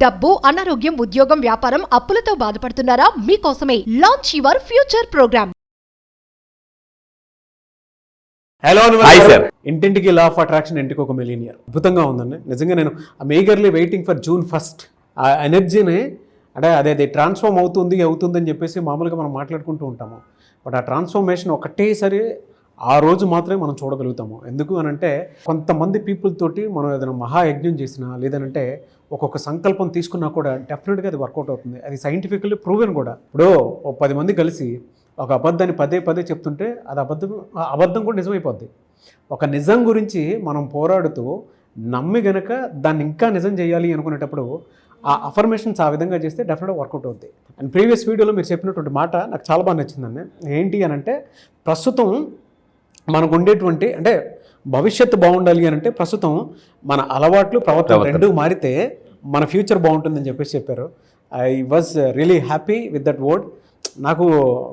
డబ్బు, అనారోగ్యం, ఉద్యోగం, వ్యాపారం, అప్పులతో బాధపడుతున్నారా? మీకోసమే launch your future program. Hello sir. ఇంటింటికి లా ఆఫ్ అట్రాక్షన్, ఇంటికి ఒక మిలియనియర్ అద్భుతంగా ఉందండి. నిజంగా నేను మేగర్లీ వెయిటింగ్ ఫర్ June 1st. ఆ ఎనర్జీని అంటే అదే ట్రాన్స్ఫార్మ్ అవుతుంది అని చెప్పేసి మామూలుగా మనం మాట్లాడుకుంటూ ఉంటాము. బట్ ఆ ట్రాన్స్ఫర్మేషన్ ఒకటేసారి ఆ రోజు మాత్రమే మనం చూడగలుగుతాము. ఎందుకు అని అంటే కొంతమంది పీపుల్ తోటి మనం ఏదైనా మహాయజ్ఞం చేసినా లేదంటే ఒక్కొక్క సంకల్పం తీసుకున్నా కూడా డెఫినెట్గా అది వర్కౌట్ అవుతుంది. అది సైంటిఫికల్లీ ప్రూవెన్ కూడా. ఇప్పుడు 10 మంది కలిసి ఒక అబద్ధాన్ని పదే చెప్తుంటే అది అబద్ధం కూడా నిజమైపోద్ది. ఒక నిజం గురించి మనం పోరాడుతూ నమ్మి గనక దాన్ని ఇంకా నిజం చేయాలి అనుకునేటప్పుడు ఆ అఫర్మేషన్స్ ఆ విధంగా చేస్తే డెఫినెట్గా వర్కౌట్ అవుద్ది. అండ్ ప్రీవియస్ వీడియోలో మీరు చెప్పినటువంటి మాట నాకు చాలా బాగా నచ్చిందండి. ఏంటి అని అంటే ప్రస్తుతం మనకు ఉండేటువంటి అంటే భవిష్యత్తు బాగుండాలి అని అంటే ప్రస్తుతం మన అలవాట్లు, ప్రవర్తన రెండు మారితే మన ఫ్యూచర్ బాగుంటుందని చెప్పారు. I was really happy with that word. నాకు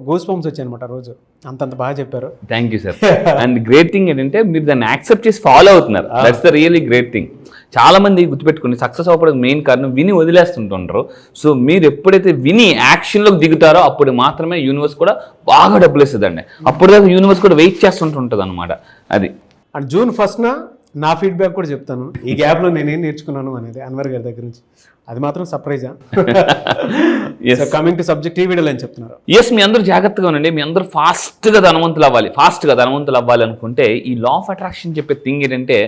గూస్ బంప్స్ వచ్చాయి అనమాట రోజు. అంతంత బాగా చెప్పారు. Thank you sir. And great thing ఏంటంటే మీరు దాన్ని యాక్సెప్ట్ చేసి ఫాలో అవుతున్నారు. That's the really great thing. చాలా మంది గుర్తుపెట్టుకుని సక్సెస్ అవ్వడానికి మెయిన్ కారణం విని వదిలేస్తుంటారు. సో మీరు ఎప్పుడైతే విని యాక్షన్లోకి దిగుతారో అప్పుడు మాత్రమే యూనివర్స్ కూడా బాగా డబ్బులు ఇస్తుందండి. అప్పుడు దాకా యూనివర్స్ కూడా వెయిట్ చేస్తుంటుంది అనమాట. అది అండ్ June 1st నా ఫీడ్బ్యాక్ కూడా చెప్తాను. ఈ గ్యాప్లో నేనేం నేర్చుకున్నాను అనేది అన్వర్ గారి దగ్గర నుంచి. అది మాత్రం సర్ప్రైజా. కమింగ్ టు సబ్జెక్ట్, ఈ వీడియోలో అని చెప్తున్నారు. ఎస్, మీ అందరూ జాగ్రత్తగా ఉండండి. మీ అందరూ ఫాస్ట్గా ధనవంతులు అవ్వాలి అనుకుంటే ఈ లా ఆఫ్ అట్రాక్షన్ చెప్పే థింగ్ ఏంటంటే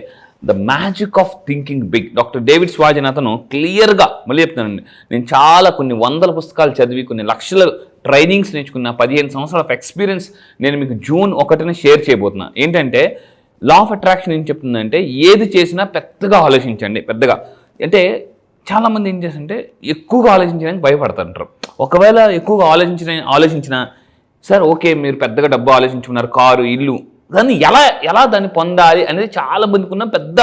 the magic of thinking big. Doctor David స్వాజ్ అని అతను క్లియర్గా మళ్ళీ చెప్తానండి. నేను చాలా కొన్ని వందల పుస్తకాలు చదివి కొన్ని లక్షల ట్రైనింగ్స్ నేర్చుకున్న 15 సంవత్సరాల ఆఫ్ ఎక్స్పీరియన్స్ నేను మీకు June 1న షేర్ చేయబోతున్నా. ఏంటంటే లా ఆఫ్ అట్రాక్షన్ ఏం చెప్తుందంటే ఏది చేసినా పెద్దగా ఆలోచించండి. పెద్దగా అంటే చాలామంది ఏం చేస్తుంటే ఎక్కువగా ఆలోచించడానికి భయపడుతుంటారు. ఒకవేళ ఎక్కువగా ఆలోచించిన సార్ ఓకే మీరు పెద్దగా డబ్బు ఆలోచించుకున్నారు, కారు, ఇల్లు, దాన్ని ఎలా దాన్ని పొందాలి అనేది చాలా మందికి ఉన్న పెద్ద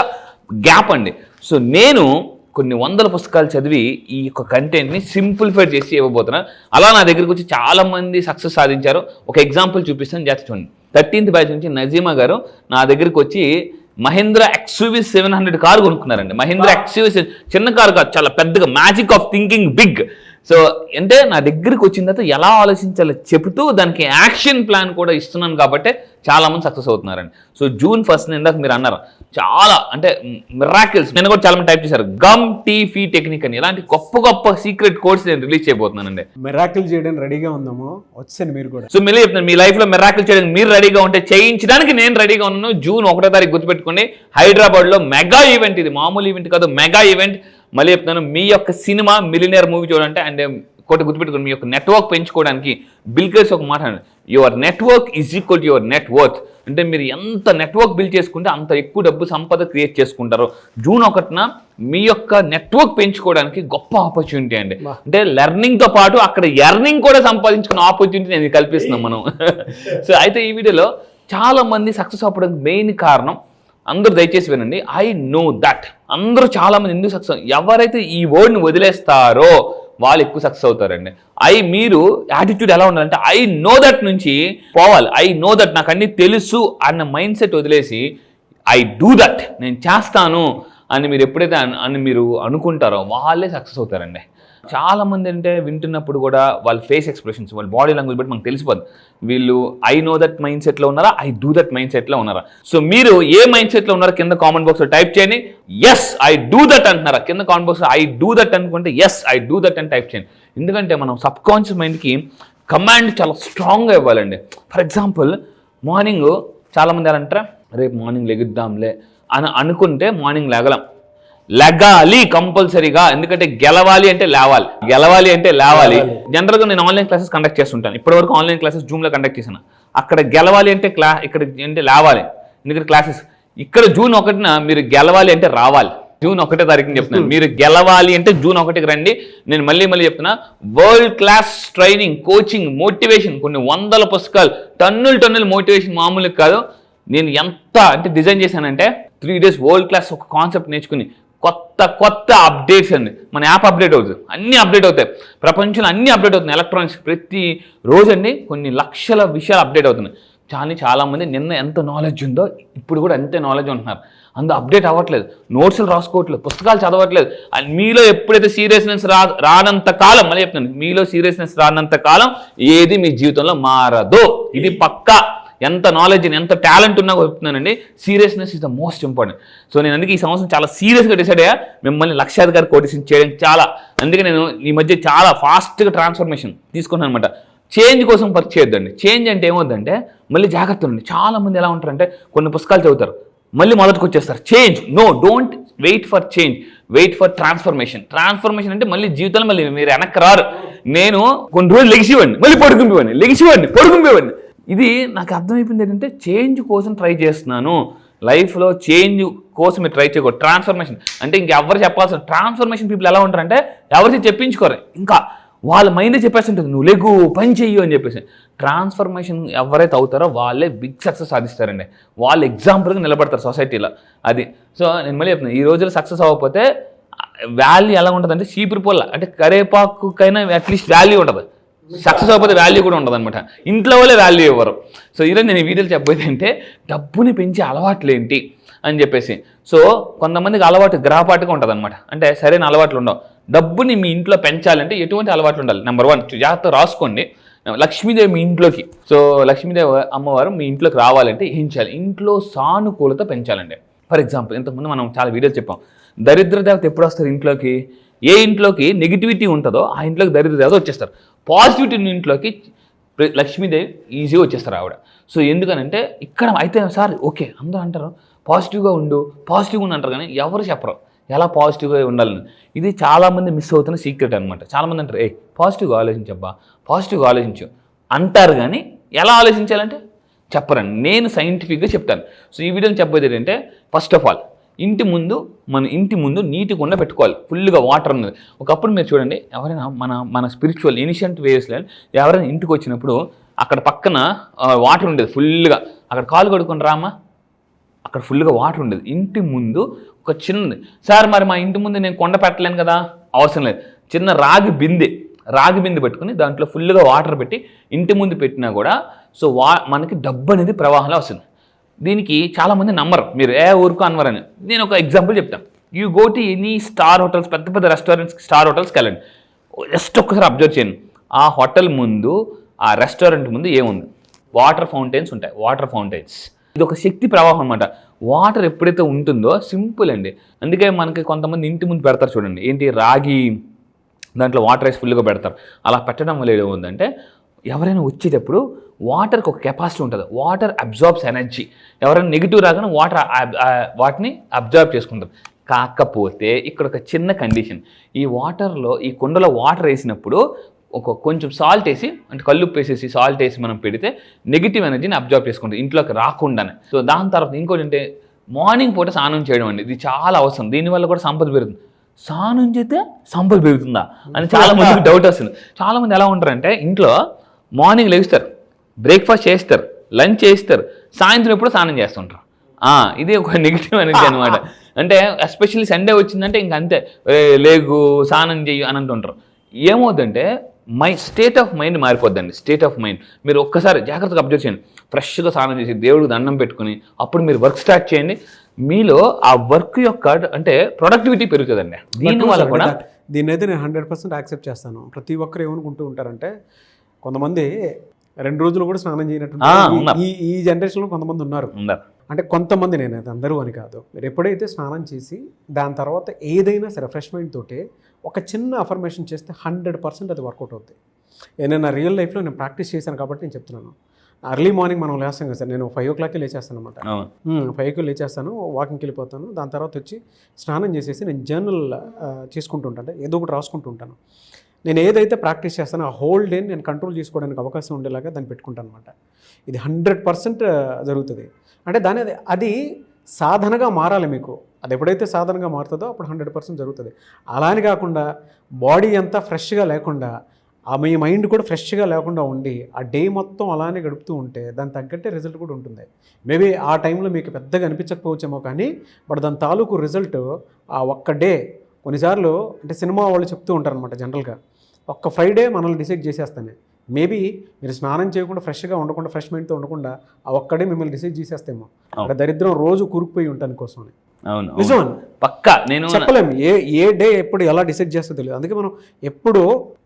గ్యాప్ అండి. సో నేను కొన్ని వందల పుస్తకాలు చదివి ఈ యొక్క కంటెంట్ని సింప్లిఫై చేసి ఇవ్వబోతున్నా. అలా నా దగ్గరికి వచ్చి చాలామంది సక్సెస్ సాధించారు. ఒక ఎగ్జాంపుల్ చూపిస్తాను, జాగ్రత్త చూడండి. 13th బ్యాచ్ నుంచి నజీమా గారు నా దగ్గరికి వచ్చి మహీంద్రా XUV 700 కారు కొనుక్కున్నారండి. మహీంద్రా XUV చిన్న కారు కాదు, చాలా పెద్దగా. Magic of thinking big. So అంటే నా దగ్గరికి వచ్చిన తర్వాత ఎలా ఆలోచించాలో చెబుతూ దానికి యాక్షన్ ప్లాన్ కూడా ఇస్తున్నాను కాబట్టి చాలామంది సక్సెస్ అవుతున్నారండి. సో June 1st ఇందాక మీరు అన్నారు చాలా అంటే మిరాకిల్స్. నేను కూడా చాలా మంది టైప్ చేశారు గమ్ టీ ఫీ టెక్నిక్ అని. ఇలాంటి గొప్ప సీక్రెట్ కోడ్స్ నేను రిలీజ్ చేయబోతున్నానండి. మిరాకిల్ చేయడానికి రెడీగా ఉందాము, వచ్చాను మీరు కూడా. సో మళ్ళీ చెప్తాను, మీ లైఫ్లో మిరాకిల్ చేయడానికి మీరు రెడీగా ఉంటే చేయించడానికి నేను రెడీగా ఉన్నాను. June 1వ తారీఖు గుర్తుపెట్టుకోండి. హైదరాబాద్లో మెగా ఈవెంట్. ఇది మామూలు ఈవెంట్ కాదు, మెగా ఈవెంట్. మళ్ళీ చెప్తాను, మీ యొక్క సినిమా మిలియనర్ మూవీ చూడాలంటే అండ్ ఒకటి గుర్తుపెట్టుకోండి, మీ యొక్క నెట్వర్క్ పెంచుకోవడానికి బిల్ గేట్స్ ఒక మాట, your network is equal to your net worth. అంటే మీరు ఎంత నెట్వర్క్ బిల్డ్ చేసుకుంటే అంత ఎక్కువ డబ్బు సంపద క్రియేట్ చేసుకుంటారు. June 1న మీ యొక్క నెట్వర్క్ పెంచుకోవడానికి గొప్ప ఆపర్చునిటీ అండి. అంటే లెర్నింగ్తో పాటు అక్కడ ఎర్నింగ్ కూడా సంపాదించుకున్న ఆపర్చునిటీ నేను కల్పిస్తున్నాం మనం. సో అయితే ఈ వీడియోలో చాలా మంది సక్సెస్ అవ్వడానికి మెయిన్ కారణం, అందరూ దయచేసి వినండి, ఐ నో దట్. అందరూ చాలామంది ఎందుకు సక్సెస్, ఎవరైతే ఈ వర్డ్ని వదిలేస్తారో వాళ్ళు ఎక్కువ సక్సెస్ అవుతారండి. మీరు యాటిట్యూడ్ ఎలా ఉండాలంటే ఐ నో దట్ నుంచి పోవాలి. ఐ నో దట్, నాకు అన్నీ తెలుసు అన్న మైండ్ సెట్ వదిలేసి ఐ డూ దట్, నేను చేస్తాను అని మీరు ఎప్పుడైతే మీరు అనుకుంటారో వాళ్ళే సక్సెస్ అవుతారండి. చాలామంది అంటే వింటున్నప్పుడు కూడా వాళ్ళ ఫేస్ ఎక్స్ప్రెషన్స్, వాళ్ళ బాడీ లాంగ్వేజ్ బట్టి మనకు తెలిసిపోద్ది వీళ్ళు ఐ నో దట్ మైండ్ సెట్లో ఉన్నారా, ఐ డూ దట్ మైండ్ సెట్లో ఉన్నారా. సో మీరు ఏ మైండ్ సెట్లో ఉన్నారో కింద కామెంట్ బాక్స్లో టైప్ చేయండి. ఎస్ ఐ డూ దట్ అంటున్నారా, కింద కామెంట్ బాక్స్లో ఐ డూ దట్ అనుకుంటే ఎస్ ఐ డూ దట్ అని టైప్ చేయండి. ఎందుకంటే మనం సబ్ కాన్షియస్ మైండ్కి కమాండ్ చాలా స్ట్రాంగ్గా ఇవ్వాలండి. ఫర్ ఎగ్జాంపుల్ మార్నింగ్ చాలామంది అంటారా రేపు మార్నింగ్ లెగుద్దాంలే అని అనుకుంటే మార్నింగ్ లెగాలి కంపల్సరీగా. ఎందుకంటే గెలవాలి అంటే లేవాలి. జనరల్గా నేను ఆన్లైన్ క్లాసెస్ కండక్ట్ చేస్తుంటాను. ఇప్పటివరకు ఆన్లైన్ క్లాసెస్ Zoomలో కండక్ట్ చేశాను. అక్కడ గెలవాలి అంటే ఇక్కడ అంటే లేవాలి. ఎందుకంటే క్లాసెస్ ఇక్కడ June 1న మీరు గెలవాలి అంటే రావాలి. June 1వ తారీఖుని చెప్తున్నాను, మీరు గెలవాలి అంటే June 1కి రండి. నేను మళ్ళీ చెప్తున్నా, world class training, coaching, motivation, కొన్ని వందల పుస్తకాలు, టన్నులు మోటివేషన్ మామూలుగా కాదు. నేను ఎంత అంటే డిజైన్ చేశానంటే 3 days వరల్డ్ క్లాస్ ఒక కాన్సెప్ట్ నేర్చుకుని కొత్త అప్డేట్స్ అండి. మన యాప్ అప్డేట్ అవుతుంది, అన్నీ అప్డేట్ అవుతాయి, ప్రపంచంలో అన్నీ అప్డేట్ అవుతున్నాయి. ఎలక్ట్రానిక్స్ ప్రతి రోజు అండి కొన్ని లక్షల విషయాలు అప్డేట్ అవుతున్నాయి. చాలామంది నిన్న ఎంత నాలెడ్జ్ ఉందో ఇప్పుడు కూడా అంతే నాలెడ్జ్ ఉంటున్నారు. అందులో అప్డేట్ అవ్వట్లేదు, నోట్స్లు రాసుకోవట్లేదు, పుస్తకాలు చదవట్లేదు. అండ్ మీలో ఎప్పుడైతే సీరియస్నెస్ రానంత కాలం, మళ్ళీ చెప్తున్నాను, మీలో సీరియస్నెస్ రానంత కాలం ఏది మీ జీవితంలో మారదు. ఇది పక్కా. ఎంత నాలెడ్జ్, ఎంత టాలెంట్ ఉన్నా చెప్తున్నానండి, seriousness is the most important. So నేను అందుకే ఈ సంవత్సరం చాలా సీరియస్గా డిసైడ్ అయ్యా మిమ్మల్ని లక్షాధికారి కోటీసుని చేయడానికి చాలా. అందుకే నేను ఈ మధ్య చాలా ఫాస్ట్గా ట్రాన్స్ఫర్మేషన్ తీసుకున్నాను అనమాట. చేంజ్ కోసం వర్క్ చేయొద్దండి. చేంజ్ అంటే ఏమవుద్దంటే మళ్ళీ జాగ్రత్తలు అండి. చాలా మంది ఎలా ఉంటారంటే కొన్ని పుస్తకాలు చదువుతారు, మళ్ళీ మొదటికి వచ్చేస్తారు. Change, no, don't wait for change, wait for transformation. Transformation అంటే మళ్ళీ జీవితంలో మళ్ళీ మీరు వెనక్కి రారు. నేను కొన్ని రోజులు లెగిసివ్వండి, మళ్ళీ పడుకుంపేవాడిని, లెగిసివ్వండి, పడుకుంపేవాడిని. ఇది నాకు అర్థమైపోయింది ఏంటంటే చేంజ్ కోసం ట్రై చేస్తున్నాను. లైఫ్లో చేంజ్ కోసం మీరు ట్రై చేయకూడదు. ట్రాన్స్ఫర్మేషన్ అంటే ఇంకెవరు చెప్పాల్సిన. ట్రాన్స్ఫర్మేషన్ పీపుల్ ఎలా ఉంటారంటే ఎవరికి చెప్పించుకోరు, ఇంకా వాళ్ళ మైండే చెప్పేస్తుంటుంది నువ్వు లేకు పని చెయ్యు అని చెప్పేసి. ట్రాన్స్ఫర్మేషన్ ఎవరైతే అవుతారో వాళ్ళే బిగ్ సక్సెస్ సాధిస్తారండి. వాళ్ళు ఎగ్జాంపుల్గా నిలబడతారు సొసైటీలో. అది. సో నేను మళ్ళీ చెప్తున్నాను, ఈ రోజుల్లో సక్సెస్ అవ్వకపోతే వాల్యూ ఎలా ఉంటుంది అంటే చీపురు పొల్ల, అంటే కరేపాకుకైనా అట్లీస్ట్ వాల్యూ ఉంటుంది. సక్సెస్ అవ్వకపోతే వాల్యూ కూడా ఉండదు అనమాట. ఇంట్లో వాళ్ళే వాల్యూ ఇవ్వరు. సో ఈరోజు నేను ఈ వీడియోలు చెప్పబోయేది అంటే డబ్బుని పెంచే అలవాట్లు ఏంటి అని చెప్పేసి. సో కొంతమందికి అలవాటు గ్రహపాటుగా ఉంటుంది అనమాట, అంటే సరైన అలవాట్లు ఉండవు. డబ్బుని మీ ఇంట్లో పెంచాలంటే ఎటువంటి అలవాట్లు ఉండాలి? నెంబర్ 1, జాగ్రత్తగా రాసుకోండి. లక్ష్మీదేవి మీ ఇంట్లోకి, సో లక్ష్మీదేవి అమ్మవారు మీ ఇంట్లోకి రావాలంటే ఏం చేయాలి? ఇంట్లో సానుకూలత పెంచాలండి. ఫర్ ఎగ్జాంపుల్, ఇంతకుముందు మనం చాలా వీడియోలు చెప్పాం, దరిద్ర దేవత ఎప్పుడు వస్తారు ఇంట్లోకి? ఏ ఇంట్లోకి నెగిటివిటీ ఉంటుందో ఆ ఇంట్లోకి దరిద్ర దేవత వచ్చేస్తారు. పాజిటివిటీ ఇంట్లోకి లక్ష్మీదేవి ఈజీగా వచ్చేస్తారు ఆవిడ. సో ఎందుకనంటే ఇక్కడ అయితే సార్ ఓకే అందరూ అంటారు పాజిటివ్గా ఉండు, పాజిటివ్గా ఉండు అంటారు, కానీ ఎవరు చెప్పరు ఎలా పాజిటివ్గా ఉండాలని. ఇది చాలామంది మిస్ అవుతున్న సీక్రెట్ అనమాట. చాలామంది అంటారు పాజిటివ్గా ఆలోచించబ్బా, పాజిటివ్గా ఆలోచించు అంటారు, కానీ ఎలా ఆలోచించాలంటే చెప్పరండి. నేను సైంటిఫిక్గా చెప్తాను. సో ఈ వీడియోని చెప్పబోయేది ఏంటంటే, ఫస్ట్ ఆఫ్ ఆల్ మన ఇంటి ముందు నీటి కుండ పెట్టుకోవాలి, ఫుల్గా వాటర్ ఉన్నది. ఒకప్పుడు మీరు చూడండి, ఎవరైనా మన స్పిరిచువల్ ఇనిషియంట్ వేస్లో ఎవరైనా ఇంటికి వచ్చినప్పుడు అక్కడ పక్కన వాటర్ ఉండేది ఫుల్గా, అక్కడ కాలు కడుక్కొని రామా, అక్కడ ఫుల్గా వాటర్ ఉండేది. ఇంటి ముందు ఒక చిన్నది, సార్ మరి మా ఇంటి ముందు నేను కొండ పెట్టలేను కదా, అవసరం లేదు, చిన్న రాగి బిందె పెట్టుకుని దాంట్లో ఫుల్గా వాటర్ పెట్టి ఇంటి ముందు పెట్టినా కూడా సో మనకి డబ్బు అనేది ప్రవాహంలో వస్తుంది. దీనికి చాలామంది నమ్మరు, మీరు ఊరుకో అన్నవారని. నేను ఒక ఎగ్జాంపుల్ చెప్తాను. You go to any star hotels, పెద్ద పెద్ద రెస్టారెంట్స్, స్టార్ హోటల్స్కి వెళ్ళండి. జస్ట్ ఒక్కసారి అబ్జర్వ్ చేయండి, ఆ హోటల్ ముందు, ఆ రెస్టారెంట్ ముందు ఏముంది? వాటర్ ఫౌంటైన్స్ ఉంటాయి. వాటర్ ఫౌంటైన్స్ ఇది ఒక శక్తి ప్రవాహం అనమాట. వాటర్ ఎప్పుడైతే ఉంటుందో సింపుల్ అండి. అందుకే మనకి కొంతమంది ఇంటి ముందు పెడతారు చూడండి, ఏంటి రాగి దాంట్లో వాటర్ వేసి ఫుల్గా పెడతారు. అలా పెట్టడం వల్ల ఏముందంటే ఎవరైనా వచ్చేటప్పుడు వాటర్కి ఒక కెపాసిటీ ఉంటుంది. Water absorbs energy. ఎవరైనా నెగిటివ్ రాగానే వాటిని అబ్జార్బ్ చేసుకుంటారు. కాకపోతే ఇక్కడ ఒక చిన్న కండిషన్, ఈ వాటర్లో, ఈ కుండలో వాటర్ వేసినప్పుడు కొంచెం సాల్ట్ వేసి, అంటే కల్లుప్పు వేసేసి సాల్ట్ వేసి మనం పెడితే నెగిటివ్ ఎనర్జీని అబ్జార్బ్ చేసుకుంటుంది ఇంట్లోకి రాకుండానే. సో దాని తర్వాత ఇంకోటి అంటే మార్నింగ్ పూట స్నానం చేయడం అండి. ఇది చాలా అవసరం. దీనివల్ల కూడా సంపద పెరుగుతుంది. స్నానం చేస్తే సంపద పెరుగుతుందా అని చాలా మందికి డౌట్ వస్తుంది. చాలామంది ఎలా ఉంటారంటే ఇంట్లో మార్నింగ్ లేస్తారు, బ్రేక్ఫాస్ట్ చేస్తారు, లంచ్ చేస్తారు, సాయంత్రం ఎప్పుడు స్నానం చేస్తుంటారు. ఇది ఒక నెగిటివ్ ఎనర్జీ అనమాట. అంటే ఎస్పెషల్లీ సండే వచ్చిందంటే ఇంక అంతే, లేగు స్నానం చెయ్యి అని అంటుంటారు. ఏమవుతుందంటే స్టేట్ ఆఫ్ మైండ్ మారిపోద్దండి. స్టేట్ ఆఫ్ మైండ్ మీరు ఒక్కసారి జాగ్రత్తగా అబ్జర్వ్ చేయండి. ఫ్రెష్గా స్నానం చేసి దేవుడికి దండం పెట్టుకుని అప్పుడు మీరు వర్క్ స్టార్ట్ చేయండి. మీలో ఆ వర్క్ యొక్క అంటే ప్రొడక్టివిటీ పెరుగుతుందండి. దీనివల్ల కూడా దీన్నైతే నేను 100% యాక్సెప్ట్ చేస్తాను. ప్రతి ఒక్కరు ఏమనుకుంటూ ఉంటారంటే, కొంతమంది 2 రోజులు కూడా స్నానం చేయనట్టు ఈ జనరేషన్లో కొంతమంది ఉన్నారు. అంటే కొంతమంది, నేనైతే అందరూ అని కాదు. మీరు ఎప్పుడైతే స్నానం చేసి దాని తర్వాత ఏదైనా సరే రిఫ్రెష్మెంట్ తోటి ఒక చిన్న అఫర్మేషన్ చేస్తే 100% అది వర్కౌట్ అవుతుంది. నేను నా రియల్ లైఫ్లో నేను ప్రాక్టీస్ చేశాను కాబట్టి నేను చెప్తున్నాను. ఎర్లీ మార్నింగ్ మనం లేస్తాం కదా సార్, నేను 5 o'clockకి లేచేస్తాను అనమాట. 5కి లేచేస్తాను, వాకింగ్కి వెళ్ళిపోతాను. దాని తర్వాత వచ్చి స్నానం చేసేసి నేను జర్నల్ చేసుకుంటూ ఉంటాను, ఏదో ఒకటి రాసుకుంటూ ఉంటాను. నేను ఏదైతే ప్రాక్టీస్ చేస్తానో ఆ హోల్ డే నేను కంట్రోల్ చేసుకోవడానికి అవకాశం ఉండేలాగా దాన్ని పెట్టుకుంటాను అనమాట. ఇది 100% జరుగుతుంది. అంటే అది సాధనగా మారాలి మీకు. అది ఎప్పుడైతే సాధనగా మారుతుందో అప్పుడు 100% జరుగుతుంది. అలా అని కాకుండా బాడీ అంతా ఫ్రెష్గా లేకుండా, మీ మైండ్ కూడా ఫ్రెష్గా లేకుండా ఉండి ఆ డే మొత్తం అలానే గడుపుతూ ఉంటే దాని తగ్గట్టే రిజల్ట్ కూడా ఉంటుంది. మేబీ ఆ టైంలో మీకు పెద్దగా అనిపించకపోవచ్చేమో, కానీ బట్ దాని తాలూకు రిజల్ట్ ఆ ఒక్క డే, కొన్నిసార్లు అంటే సినిమా వాళ్ళు చెప్తూ ఉంటారనమాట, జనరల్గా ఒక్క ఫ్రైడే మనల్ని డిసైడ్ చేసేస్తానే మేబీ మీరు స్నానం చేయకుండా ఫ్రెష్గా ఉండకుండా ఫ్రెష్ మైండ్తో ఉండకుండా ఆ ఒక్కడే మిమ్మల్ని డిసైడ్ చేసేస్తేమో అక్కడ దరిద్రం రోజు కూరుకుపోయి ఉంటాను కోసం. అవును నిజం పక్కా నేను చెప్పలేము ఏ డే ఎప్పుడు ఎలా డిసైడ్ చేస్తే తెలియదు. అందుకే మనం ఎప్పుడు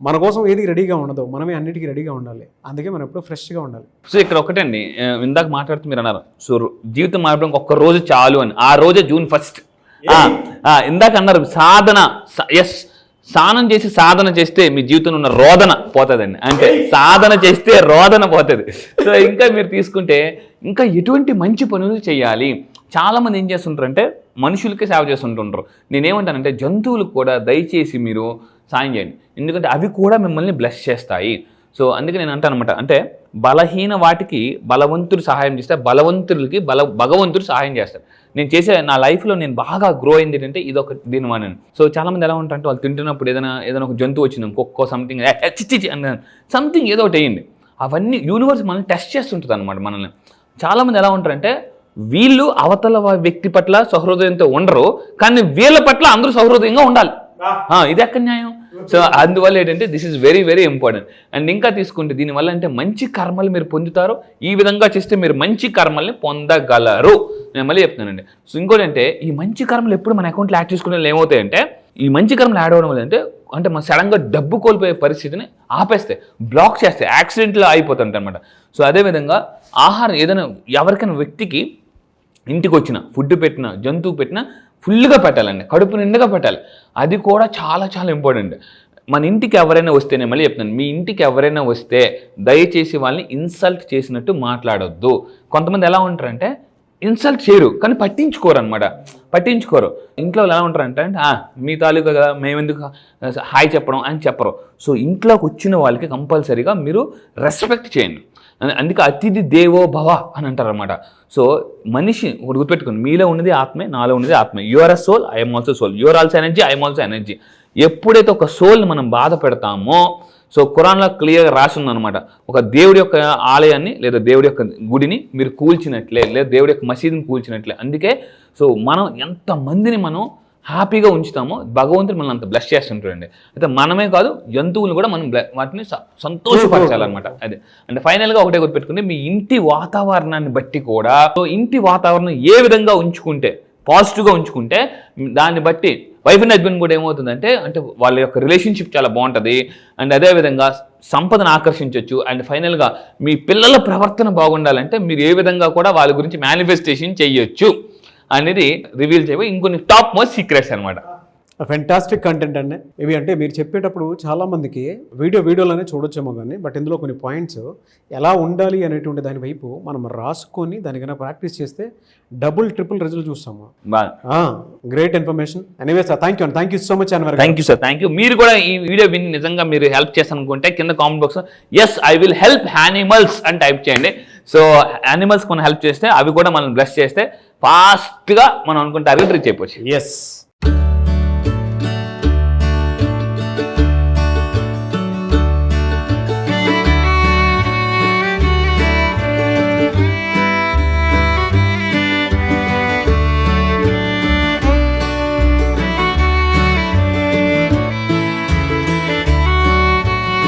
మన కోసం ఏది రెడీగా ఉండదు, మనమే అన్నిటికీ రెడీగా ఉండాలి. అందుకే మనం ఎప్పుడు ఫ్రెష్గా ఉండాలి. సో ఇక్కడ ఒకటండి, ఇందాక మాట్లాడుతూ మీరు అన్నారు సో జీవితం మారడానికి ఒక్క రోజు చాలు అని. ఆ రోజే June 1st. ఇందాక అన్నారు సాధన. ఎస్, స్నానం చేసి సాధన చేస్తే మీ జీవితంలో ఉన్న రోదన పోతుందండి. అంటే సాధన చేస్తే రోదన పోతుంది. సో ఇంకా మీరు తీసుకుంటే ఇంకా ఎటువంటి మంచి పనులు చేయాలి. చాలామంది ఏం చేస్తుంటారంటే మనుషులకే సేవ చేస్తుంటుంటారు. నేనేమంటానంటే జంతువులకు కూడా దయచేసి మీరు సాయం చేయండి, ఎందుకంటే అవి కూడా మిమ్మల్ని బ్లెస్ చేస్తాయి. సో అందుకే నేను అంటాను అనమాట, అంటే బలహీన వాటికి బలవంతుడు సహాయం చేస్తే బలవంతులకి భగవంతుడు సహాయం చేస్తాడు. నేను చేసే నా లైఫ్లో నేను బాగా గ్రో అయింది ఏంటంటే ఇదొక దీని వల్ల. సో చాలామంది ఎలా ఉంటారంటే వాళ్ళు తింటున్నప్పుడు ఏదైనా ఒక జంతువు వచ్చింది, కుక్కో సంథింగ్ చిచ్చి అన్న సంథింగ్ ఏదో ఒకటి వేయండి. అవన్నీ యూనివర్స్ మనల్ని టెస్ట్ చేస్తుంటుంది అనమాట మనల్ని. చాలామంది ఎలా ఉంటారంటే వీళ్ళు అవతల వ్యక్తి పట్ల సహృదయంతో ఉండరు, కానీ వీళ్ళ పట్ల అందరూ సహృదయంగా ఉండాలి. ఇది ఎక్కడ న్యాయం? సో అందువల్ల ఏంటంటే this is very very important. And ఇంకా తీసుకుంటే దీనివల్ల అంటే మంచి కర్మలు మీరు పొందుతారు. ఈ విధంగా చేస్తే మీరు మంచి కర్మల్ని పొందగలరు. నేను మళ్ళీ చెప్తున్నానండి. సో ఇంకోటి అంటే ఈ మంచి కర్మలు ఎప్పుడు మన అకౌంట్లో యాడ్ చేసుకునే ఏమవుతాయంటే ఈ మంచి కర్మలు యాడ్ అవ్వడం వల్ల అంటే మన సడన్గా డబ్బు కోల్పోయే పరిస్థితిని ఆపేస్తాయి, బ్లాక్ చేస్తాయి, యాక్సిడెంట్లో అయిపోతుంటాయి అనమాట. సో అదేవిధంగా ఆహారం ఏదైనా ఎవరికైనా వ్యక్తికి ఇంటికి వచ్చిన ఫుడ్ పెట్టినా జంతువు పెట్టినా ఫుల్గా పెట్టాలండి, కడుపు నిండుగా పెట్టాలి. అది కూడా చాలా చాలా ఇంపార్టెంట్. మన ఇంటికి ఎవరైనా వస్తే, నేను మళ్ళీ చెప్తాను, మీ ఇంటికి ఎవరైనా వస్తే దయచేసి వాళ్ళని ఇన్సల్ట్ చేసినట్టు మాట్లాడొద్దు. కొంతమంది ఎలా ఉంటారంటే ఇన్సల్ట్ చేయరు కానీ పట్టించుకోరు అనమాట, పట్టించుకోరు. ఇంట్లో ఎలా ఉంటారంటే మీ తాలూకా కదా మేమెందుకు హాయ్ చెప్పడం అని చెప్పరు. సో ఇంట్లోకి వచ్చిన వాళ్ళకి కంపల్సరీగా మీరు రెస్పెక్ట్ చేయండి. అందుకే అతిథి దేవో భవ అని అంటారు అనమాట. సో మనిషి ఒకటి గుర్తుపెట్టుకోండి, మీలో ఉన్నది ఆత్మే, నాలో ఉన్నది ఆత్మే. You're a soul, I'm also soul. You're also energy, I'm also energy. ఎప్పుడైతే ఒక సోల్ని మనం బాధ పెడతామో, సో ఖురాన్లో క్లియర్గా రాసి ఉందన్నమాట, ఒక దేవుడి యొక్క ఆలయాన్ని లేదా దేవుడి యొక్క గుడిని మీరు కూల్చినట్లే, లేదా దేవుడి యొక్క మసీదుని కూల్చినట్లే. అందుకే సో మనం ఎంతమందిని మనం హ్యాపీగా ఉంచుతామో భగవంతుడు మనల్ని అంత బ్లెస్ చేస్తుంటాడండి. అయితే మనమే కాదు జంతువులు కూడా మనం వాటిని సంతోషపరచాలన్నమాట. అదే అంటే ఫైనల్గా ఒకటే గుర్తుపెట్టుకుంటే మీ ఇంటి వాతావరణాన్ని బట్టి కూడా, సో ఇంటి వాతావరణం ఏ విధంగా ఉంచుకుంటే పాజిటివ్గా ఉంచుకుంటే దాన్ని బట్టి వైఫ్ అండ్ హస్బెండ్ కూడా ఏమవుతుందంటే అంటే వాళ్ళ యొక్క రిలేషన్షిప్ చాలా బాగుంటుంది. అండ్ అదేవిధంగా సంపదను ఆకర్షించవచ్చు. అండ్ ఫైనల్గా మీ పిల్లల ప్రవర్తన బాగుండాలంటే మీరు ఏ విధంగా కూడా వాళ్ళ గురించి మేనిఫెస్టేషన్ చేయొచ్చు అనేది రివీల్ చేయబోయి ఇంకొన్ని టాప్ మోస్ట్ సీక్రెట్స్ అనమాట. ఫెంటాస్టిక్ కంటెంట్ అండి ఇవి. అంటే మీరు చెప్పేటప్పుడు చాలామందికి వీడియోలోనే చూడొచ్చేమో కానీ, బట్ ఇందులో కొన్ని పాయింట్స్ ఎలా ఉండాలి అనేటువంటి దాని వైపు మనం రాసుకొని దానికైనా ప్రాక్టీస్ చేస్తే డబుల్ ట్రిపుల్ రిజల్ట్ చూస్తాము. Great information. Anyways thank you so much Anwar. Thank you sir, thank you. మీరు కూడా ఈ వీడియో విని నిజంగా మీరు హెల్ప్ చేస్తాను అనుకుంటే కింద comment box yes I will help animals అని టైప్ చేయండి. సో యానిమల్స్ మనం హెల్ప్ చేస్తే అవి కూడా మనం బ్లెస్ చేస్తే ఫాస్ట్గా మనం అనుకున్న టార్గెట్ రీచ్ అయిపోవచ్చు. ఎస్.